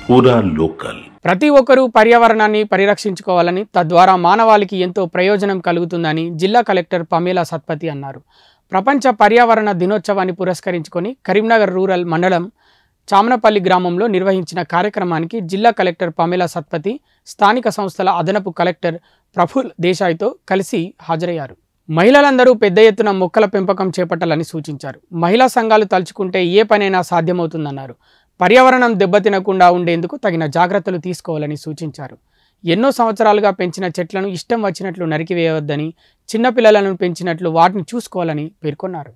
పూరా లోకల్. ప్రతి ఒక్కరూ పర్యావరణాన్ని పరిరక్షించుకోవాలని, తద్వారా మానవాళికి ఎంతో ప్రయోజనం కలుగుతుందని జిల్లా కలెక్టర్ పమేలా సత్పతి అన్నారు. ప్రపంచ పర్యావరణ దినోత్సవాన్ని పురస్కరించుకొని కరీంనగర్ రూరల్ మండలం చామనపల్లి గ్రామంలో నిర్వహించిన కార్యక్రమానికి జిల్లా కలెక్టర్ పమేలా సత్పతి స్థానిక సంస్థల అదనపు కలెక్టర్ ప్రఫుల్ దేశాయ్తో కలిసి హాజరయ్యారు. మహిళలందరూ పెద్ద ఎత్తున మొక్కల పెంపకం చేపట్టాలని సూచించారు. మహిళా సంఘాలు తలుచుకుంటే ఏ పనైనా సాధ్యమవుతుందన్నారు. పర్యావరణం దెబ్బతినకుండా ఉండేందుకు తగిన జాగ్రత్తలు తీసుకోవాలని సూచించారు. ఎన్నో సంవత్సరాలుగా పెంచిన చెట్లను ఇష్టం వచ్చినట్లు నరికివేయవద్దని, చిన్నపిల్లలను పెంచినట్లు వాటిని చూసుకోవాలని పేర్కొన్నారు.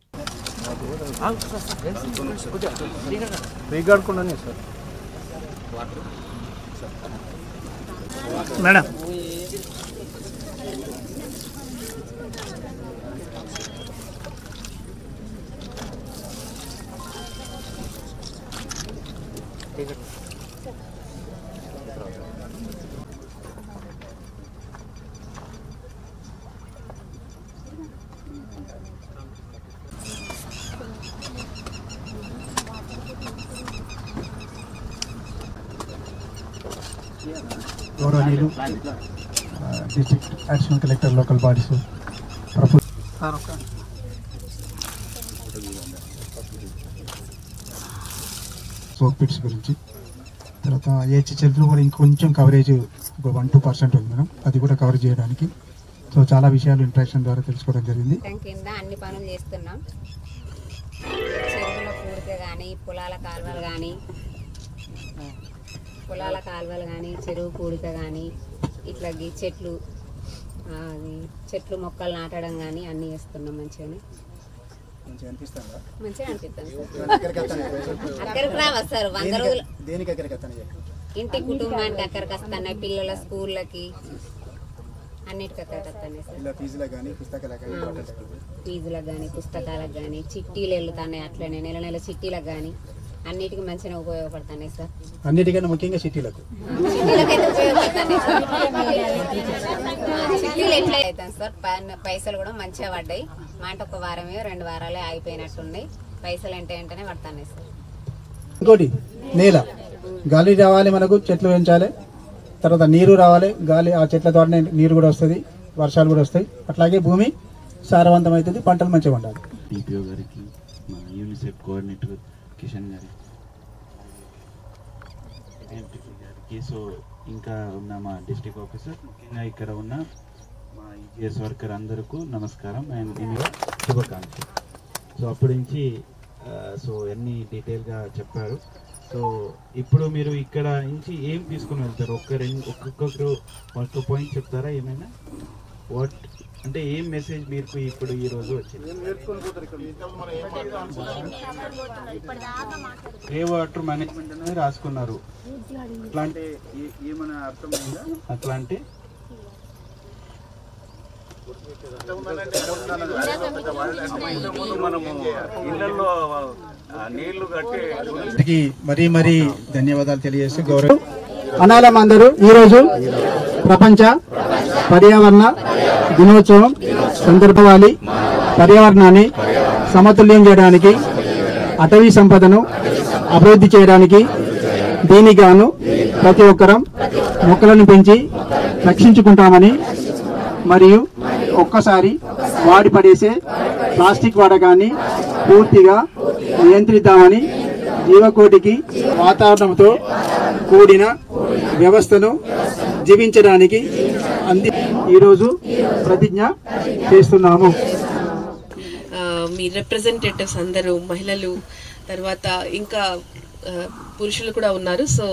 గౌరవనీయులు district additional collector local bodies Praful soak pits గురించి, తర్వాత ఏ చెట్లు కూడా ఇంకొంచెం కవరేజ్ ఒక 1-2% ఉంది మేడం, అది కూడా కవర్ చేయడానికి. సో చాలా విషయాలు ఇంట్రాక్షన్ ద్వారా తెలుసుకోవడం జరిగింది. కింద అన్ని పనులు చేస్తున్నాం. చెరువుల పూడిక కానీ, పొలాల కాలువలు కానీ చెరువు పూడిక కానీ, ఇట్లా చెట్లు మొక్కలు నాటడం కానీ అన్నీ చేస్తున్నాం. మంచిగా అనిపిస్తుంది. అక్కడికి రా వస్తారు 100 రోజులు ఇంటి కుటుంబానికి అక్కడికి వస్తున్నాయి. పిల్లల స్కూళ్ళకి అన్నిటికీ అక్కడికి వస్తున్నాయి సార్. ఫీజులకు కానీ పుస్తకాలకు కానీ చిట్టీలు వెళ్తున్నాయి. అట్లనే నెల చిట్టీలకు కానీ అన్నిటికీ మంచిగా ఉపయోగపడుతున్నాయి సార్. అన్నిటికన్నా ముఖ్యంగా చిట్టీలకు ఉపయోగపడుతున్నాయి సార్. చిట్టీలు ఎట్లా అవుతాయి సార్, పైసలు కూడా మంచిగా పడ్డాయి. మాట ఒక వారమే 2 వారాలే ఆగిపోయినట్టున్నాయి. పైసలు వెంటనే పడుతున్నాయి సార్. ఇంకోటి నేల గాలి రావాలి, మనకు చెట్లు పెంచాలి, తర్వాత నీరు రావాలి. గాలి ఆ చెట్ల ద్వారా నీరు కూడా వస్తుంది, వర్షాలు కూడా వస్తాయి. అట్లాగే భూమి సారవంతం అవుతుంది, పంటలు మంచిగా ఉండాలి. డిపిఓ గారికి, మా యూనిసెఫ్ కోఆర్డినేటర్ కిషన్ గారికి, సో ఇంకా ఉన్న మా డిస్ట్రిక్ట్ ఆఫీసర్, ముఖ్యంగా ఇక్కడ ఉన్న మా ఈజీఎస్ వర్కర్ అందరికీ నమస్కారం అండ్ శుభాకాంక్షలు. సో అప్పటి నుంచి సో అన్ని డీటెయిల్గా చెప్పారు. సో ఇప్పుడు మీరు ఇక్కడ నుంచి ఏం తీసుకుని వెళ్తారు? ఒక్కొక్కరు ఒక పాయింట్ చెప్తారా? ఏమైనా వాట్ అంటే ఏం మెసేజ్ మీకు ఇప్పుడు ఈ రోజు వచ్చింది? ఏ వాటర్ మేనేజ్మెంట్ అనేది రాసుకున్నారు. అట్లా అంటే ఏమైనా అర్థమైందా? అట్లా అంటే మరీ ధన్యవాదాలు తెలియజేస్తూ గౌరవం అనాలం అందరూ. ఈరోజు ప్రపంచ పర్యావరణ దినోత్సవం సందర్భాన్ని పర్యావరణాన్ని సమతుల్యం చేయడానికి, అటవీ సంపదను అభివృద్ధి చేయడానికి, దీనికి గాను ప్రతి ఒక్కరం మొక్కలను పెంచి రక్షించుకుంటామని, మరియు ఒక్కసారి వాడి పడేసే ప్లాస్టిక్ వాడకాన్ని పూర్తిగా నియంత్రిద్దామని, జీవకోటికి వాతావరణంతో కూడిన వ్యవస్థను జీవించడానికి ఈరోజు ప్రతిజ్ఞ చేస్తున్నాము. మీ రిప్రజెంటేటివ్స్ అందరూ మహిళలు, తర్వాత ఇంకా పురుషులు కూడా ఉన్నారు. సో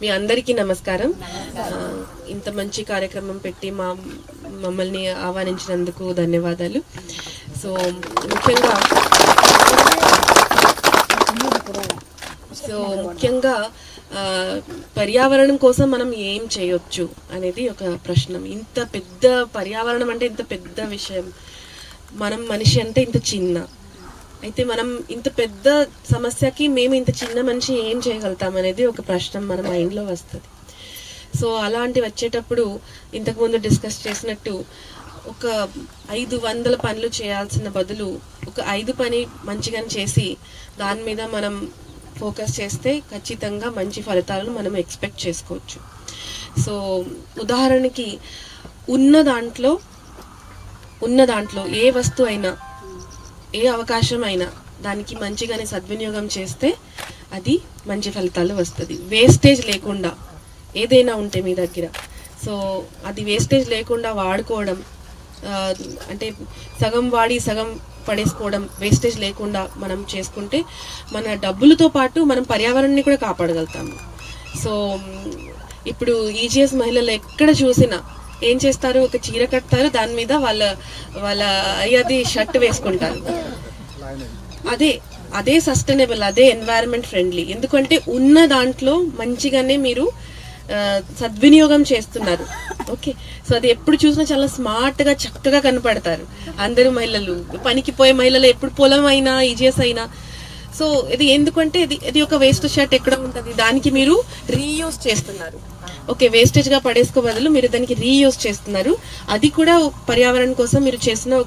మీ అందరికీ నమస్కారం. ఇంత మంచి కార్యక్రమం పెట్టి మమ్మల్ని ఆహ్వానించినందుకు ధన్యవాదాలు. సో ముఖ్యంగా పర్యావరణం కోసం మనం ఏం చేయొచ్చు అనేది ఒక ప్రశ్న. ఇంత పెద్ద పర్యావరణం అంటే ఇంత పెద్ద విషయం, మనిషి అంటే ఇంత చిన్న. అయితే మనం ఇంత పెద్ద సమస్యకి మేము ఇంత చిన్న మనిషి ఏం చేయగలుగుతాం అనేది ఒక ప్రశ్న మన మైండ్లో వస్తుంది. సో అలాంటి వచ్చేటప్పుడు ఇంతకుముందు డిస్కస్ చేసినట్టు ఒక 500 పనులు చేయాల్సిన బదులు ఒక 5 పని మంచిగా చేసి దాని మీద మనం ఫోకస్ చేస్తే ఖచ్చితంగా మంచి ఫలితాలను మనం ఎక్స్పెక్ట్ చేసుకోవచ్చు. సో ఉదాహరణకి ఉన్న దాంట్లో ఏ వస్తువు అయినా ఏ అవకాశం అయినా దానికి మంచిగానే సద్వినియోగం చేస్తే అది మంచి ఫలితాలు వస్తుంది. వేస్టేజ్ లేకుండా ఏదైనా ఉంటే మీ దగ్గర, సో అది వేస్టేజ్ లేకుండా వాడుకోవడం, అంటే సగం వాడి సగం పడేసుకోవడం, వేస్టేజ్ లేకుండా మనం చేసుకుంటే మన డబ్బులతో పాటు మనం పర్యావరణాన్ని కూడా కాపాడగలుగుతాము. సో ఇప్పుడు ఈజీఎస్ మహిళలు ఎక్కడ చూసినా ఏం చేస్తారు, ఒక చీర కడతారు, దాని మీద వాళ్ళ అయ్యది షర్ట్ వేసుకుంటారు. అదే సస్టైనబుల్, అదే ఎన్వైరన్మెంట్ ఫ్రెండ్లీ. ఎందుకంటే ఉన్న దాంట్లో మంచిగానే మీరు సద్వినియోగం చేస్తున్నారు. ఓకే, సో అది ఎప్పుడు చూసినా చాలా స్మార్ట్ గా చక్కగా కనపడతారు అందరూ మహిళలు. పనికి పోయే మహిళలు ఎప్పుడు పొలం అయినా ఈజీఎస్ అయినా. సో ఇది ఎందుకంటే ఇది ఒక వేస్ట్ షర్ట్ ఎక్కడ ఉంటుంది, దానికి మీరు రీయూజ్ చేస్తున్నారు. ఓకే, వేస్టేజ్ గా పడేసుకో బదులు మీరు దానికి రీయూజ్ చేస్తున్నారు. అది కూడా పర్యావరణం కోసం మీరు చేసిన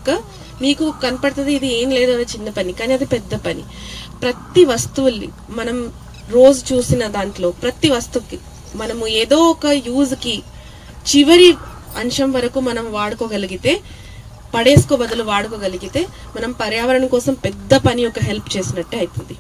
మీకు కనపడుతుంది ఇది ఏం లేదు అనే చిన్న పని, కానీ అది పెద్ద పని. ప్రతి వస్తువుల్ని మనం రోజు చూసిన దాంట్లో ప్రతి వస్తువుకి మనము ఏదో ఒక యూజ్ కి చివరి అంశం వరకు మనం వాడుకోగలిగితే, పడేసుకో బదులు వాడుకోగలిగితే మనం పర్యావరణం కోసం పెద్ద పని ఒక హెల్ప్ చేసినట్టే అవుతుంది.